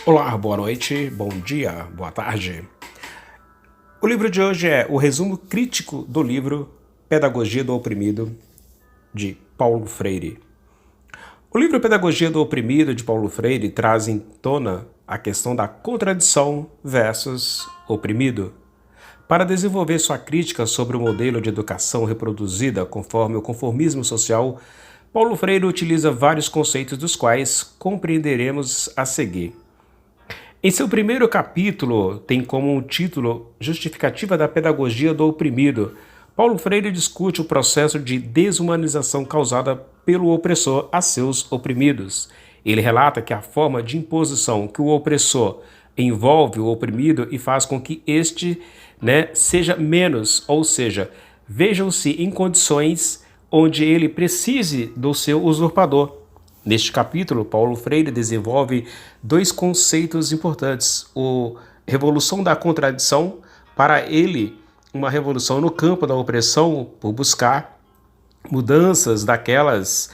Olá, boa noite, bom dia, boa tarde. O livro de hoje é o resumo crítico do livro Pedagogia do Oprimido, de Paulo Freire. O livro Pedagogia do Oprimido, de Paulo Freire, traz em tona a questão da contradição versus oprimido. Para desenvolver sua crítica sobre o modelo de educação reproduzida conforme o conformismo social, Paulo Freire utiliza vários conceitos dos quais compreenderemos a seguir. Em seu primeiro capítulo, tem como um título Justificativa da Pedagogia do Oprimido. Paulo Freire discute o processo de desumanização causada pelo opressor a seus oprimidos. Ele relata que a forma de imposição que o opressor envolve o oprimido e faz com que este, seja menos, ou seja, vejam-se em condições onde ele precise do seu usurpador. Neste capítulo, Paulo Freire desenvolve dois conceitos importantes: a revolução da contradição, para ele, uma revolução no campo da opressão, por buscar mudanças daquelas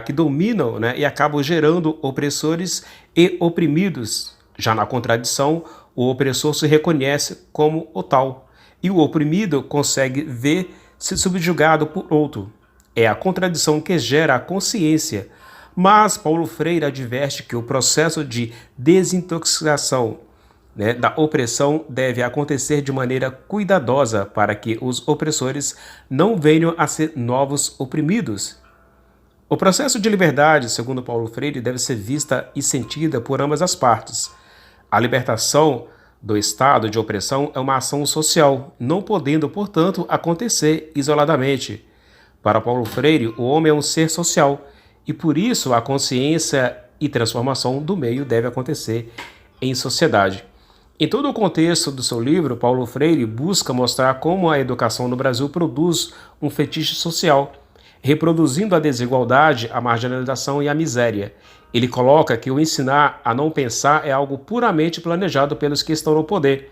que dominam, e acabam gerando opressores e oprimidos. Já na contradição, o opressor se reconhece como o tal, e o oprimido consegue ver-se subjugado por outro. É a contradição que gera a consciência. Mas Paulo Freire adverte que o processo de desintoxicação da opressão deve acontecer de maneira cuidadosa para que os opressores não venham a ser novos oprimidos. O processo de liberdade, segundo Paulo Freire, deve ser vista e sentida por ambas as partes. A libertação do estado de opressão é uma ação social, não podendo, portanto, acontecer isoladamente. Para Paulo Freire, o homem é um ser social, e por isso a consciência e transformação do meio deve acontecer em sociedade. Em todo o contexto do seu livro, Paulo Freire busca mostrar como a educação no Brasil produz um fetiche social, reproduzindo a desigualdade, a marginalização e a miséria. Ele coloca que o ensinar a não pensar é algo puramente planejado pelos que estão no poder,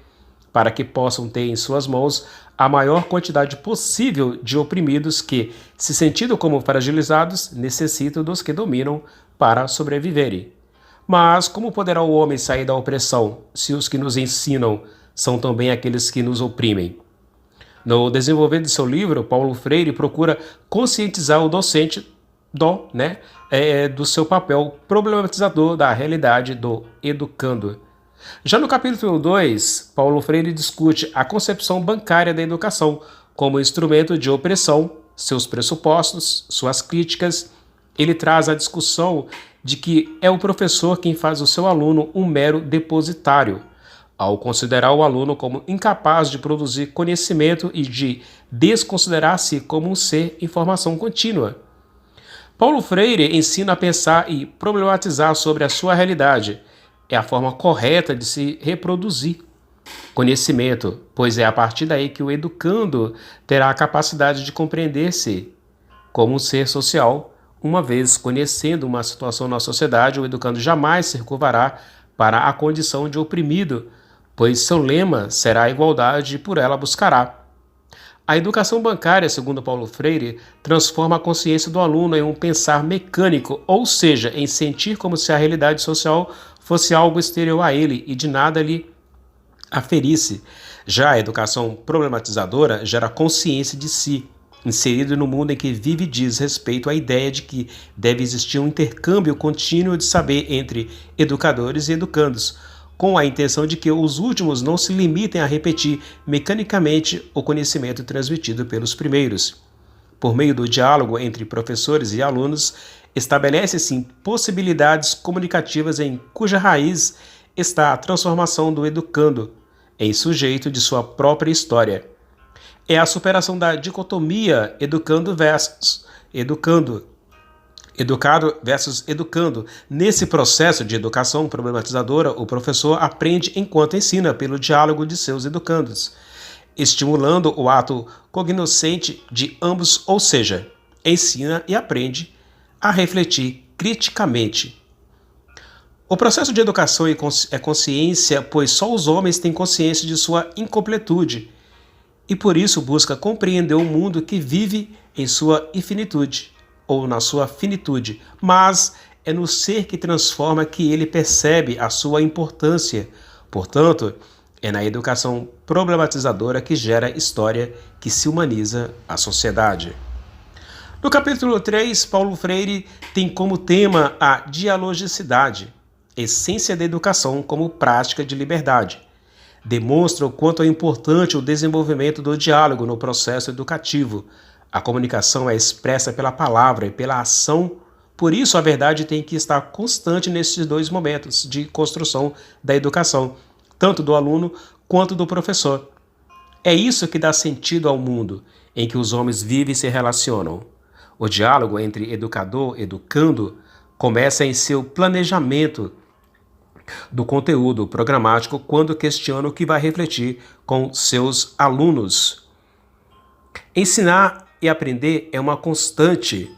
para que possam ter em suas mãos a maior quantidade possível de oprimidos que, se sentindo como fragilizados, necessitam dos que dominam para sobreviverem. Mas como poderá o homem sair da opressão se os que nos ensinam são também aqueles que nos oprimem? No desenvolver de seu livro, Paulo Freire procura conscientizar o docente do seu papel problematizador da realidade do educando. Já no capítulo 2, Paulo Freire discute a concepção bancária da educação como instrumento de opressão, seus pressupostos, suas críticas. Ele traz a discussão de que é o professor quem faz o seu aluno um mero depositário, ao considerar o aluno como incapaz de produzir conhecimento e de desconsiderar-se como um ser em formação contínua. Paulo Freire ensina a pensar e problematizar sobre a sua realidade. É a forma correta de se reproduzir conhecimento, pois é a partir daí que o educando terá a capacidade de compreender-se como um ser social. Uma vez conhecendo uma situação na sociedade, o educando jamais se curvará para a condição de oprimido, pois seu lema será a igualdade e por ela buscará. A educação bancária, segundo Paulo Freire, transforma a consciência do aluno em um pensar mecânico, ou seja, em sentir como se a realidade social fosse algo exterior a ele e de nada lhe aferisse. Já a educação problematizadora gera consciência de si, inserido no mundo em que vive e diz respeito à ideia de que deve existir um intercâmbio contínuo de saber entre educadores e educandos, com a intenção de que os últimos não se limitem a repetir mecanicamente o conhecimento transmitido pelos primeiros. Por meio do diálogo entre professores e alunos, estabelece-se possibilidades comunicativas em cuja raiz está a transformação do educando em sujeito de sua própria história. É a superação da dicotomia educando versus educando, educado versus educando. Nesse processo de educação problematizadora, o professor aprende enquanto ensina pelo diálogo de seus educandos, estimulando o ato cognoscente de ambos, ou seja, ensina e aprende a refletir criticamente. O processo de educação é consciência, pois só os homens têm consciência de sua incompletude e por isso busca compreender o mundo que vive em sua infinitude ou na sua finitude, mas é no ser que transforma que ele percebe a sua importância. Portanto, é na educação problematizadora que gera história que se humaniza a sociedade. No capítulo 3, Paulo Freire tem como tema a dialogicidade, essência da educação como prática de liberdade. Demonstra o quanto é importante o desenvolvimento do diálogo no processo educativo. A comunicação é expressa pela palavra e pela ação, por isso a verdade tem que estar constante nesses dois momentos de construção da educação, tanto do aluno quanto do professor. É isso que dá sentido ao mundo em que os homens vivem e se relacionam. O diálogo entre educador e educando começa em seu planejamento do conteúdo programático quando questiona o que vai refletir com seus alunos. Ensinar e aprender é uma constante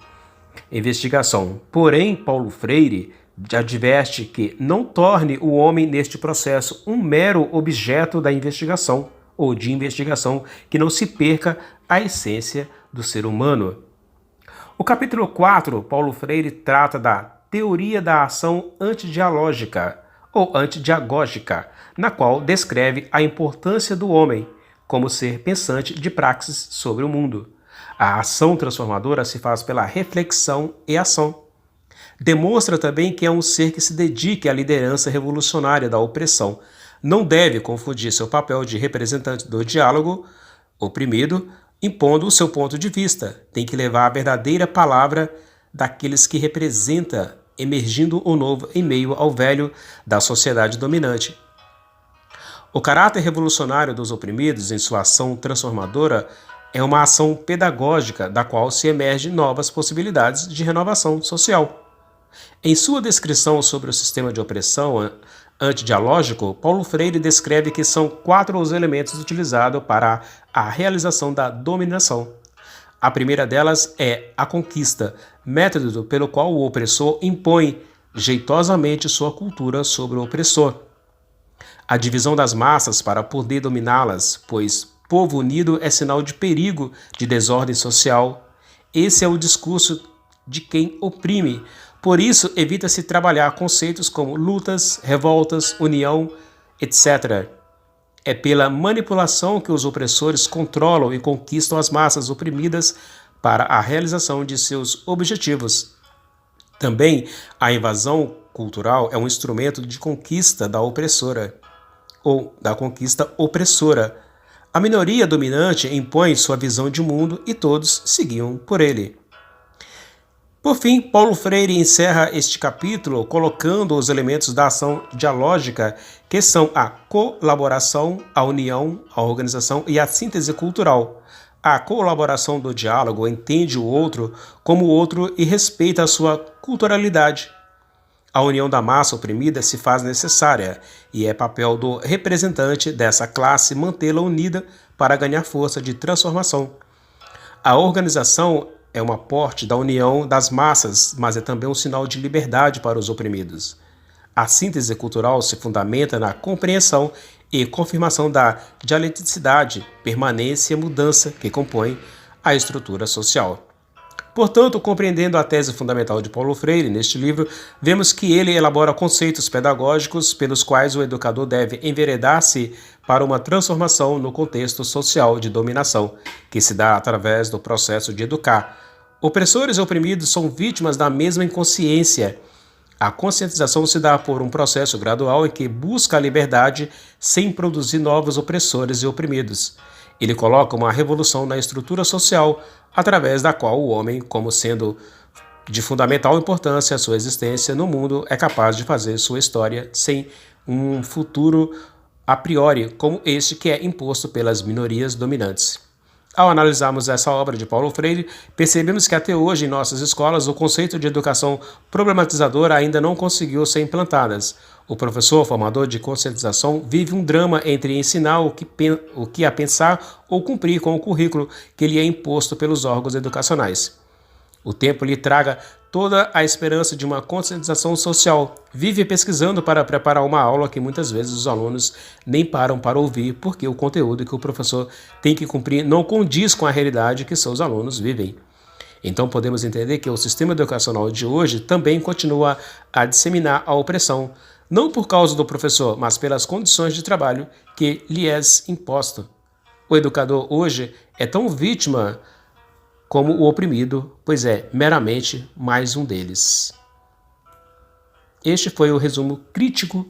investigação. Porém, Paulo Freire adverte que não torne o homem neste processo um mero objeto da investigação ou de investigação, que não se perca a essência do ser humano. O capítulo 4, Paulo Freire trata da teoria da ação antidialógica ou antidiagógica, na qual descreve a importância do homem como ser pensante de praxis sobre o mundo. A ação transformadora se faz pela reflexão e ação. Demonstra também que é um ser que se dedique à liderança revolucionária da opressão. Não deve confundir seu papel de representante do diálogo oprimido, impondo o seu ponto de vista. Tem que levar a verdadeira palavra daqueles que representa, emergindo o novo em meio ao velho da sociedade dominante. O caráter revolucionário dos oprimidos em sua ação transformadora é uma ação pedagógica da qual se emergem novas possibilidades de renovação social. Em sua descrição sobre o sistema de opressão antidialógico, Paulo Freire descreve que são 4 os elementos utilizados para a realização da dominação. A primeira delas é a conquista, método pelo qual o opressor impõe jeitosamente sua cultura sobre o opressor. A divisão das massas para poder dominá-las, pois povo unido é sinal de perigo de desordem social. Esse é o discurso de quem oprime. Por isso, evita-se trabalhar conceitos como lutas, revoltas, união, etc. É pela manipulação que os opressores controlam e conquistam as massas oprimidas para a realização de seus objetivos. Também, a invasão cultural é um instrumento de conquista da opressora, ou da conquista opressora. A minoria dominante impõe sua visão de mundo e todos seguiam por ele. Por fim, Paulo Freire encerra este capítulo colocando os elementos da ação dialógica, que são a colaboração, a união, a organização e a síntese cultural. A colaboração do diálogo entende o outro como outro e respeita a sua culturalidade. A união da massa oprimida se faz necessária e é papel do representante dessa classe mantê-la unida para ganhar força de transformação. A organização é um aporte da união das massas, mas é também um sinal de liberdade para os oprimidos. A síntese cultural se fundamenta na compreensão e confirmação da dialeticidade, permanência e mudança que compõem a estrutura social. Portanto, compreendendo a tese fundamental de Paulo Freire neste livro, vemos que ele elabora conceitos pedagógicos pelos quais o educador deve enveredar-se para uma transformação no contexto social de dominação, que se dá através do processo de educar. Opressores e oprimidos são vítimas da mesma inconsciência. A conscientização se dá por um processo gradual em que busca a liberdade sem produzir novos opressores e oprimidos. Ele coloca uma revolução na estrutura social, através da qual o homem, como sendo de fundamental importância a sua existência no mundo, é capaz de fazer sua história sem um futuro a priori, como este que é imposto pelas minorias dominantes. Ao analisarmos essa obra de Paulo Freire, percebemos que até hoje em nossas escolas o conceito de educação problematizadora ainda não conseguiu ser implantadas. O professor formador de conscientização vive um drama entre ensinar o que a pensar ou cumprir com o currículo que lhe é imposto pelos órgãos educacionais. O tempo lhe traga toda a esperança de uma conscientização social. Vive pesquisando para preparar uma aula que muitas vezes os alunos nem param para ouvir, porque o conteúdo que o professor tem que cumprir não condiz com a realidade que seus alunos vivem. Então podemos entender que o sistema educacional de hoje também continua a disseminar a opressão, não por causa do professor, mas pelas condições de trabalho que lhe é imposto. O educador hoje é tão vítima como o oprimido, pois é meramente mais um deles. Este foi o resumo crítico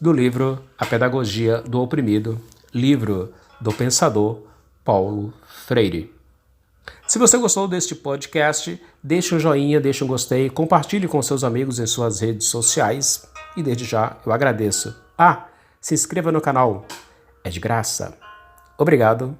do livro A Pedagogia do Oprimido, livro do pensador Paulo Freire. Se você gostou deste podcast, deixe um joinha, deixe um gostei, compartilhe com seus amigos em suas redes sociais e desde já eu agradeço. Se inscreva no canal, é de graça. Obrigado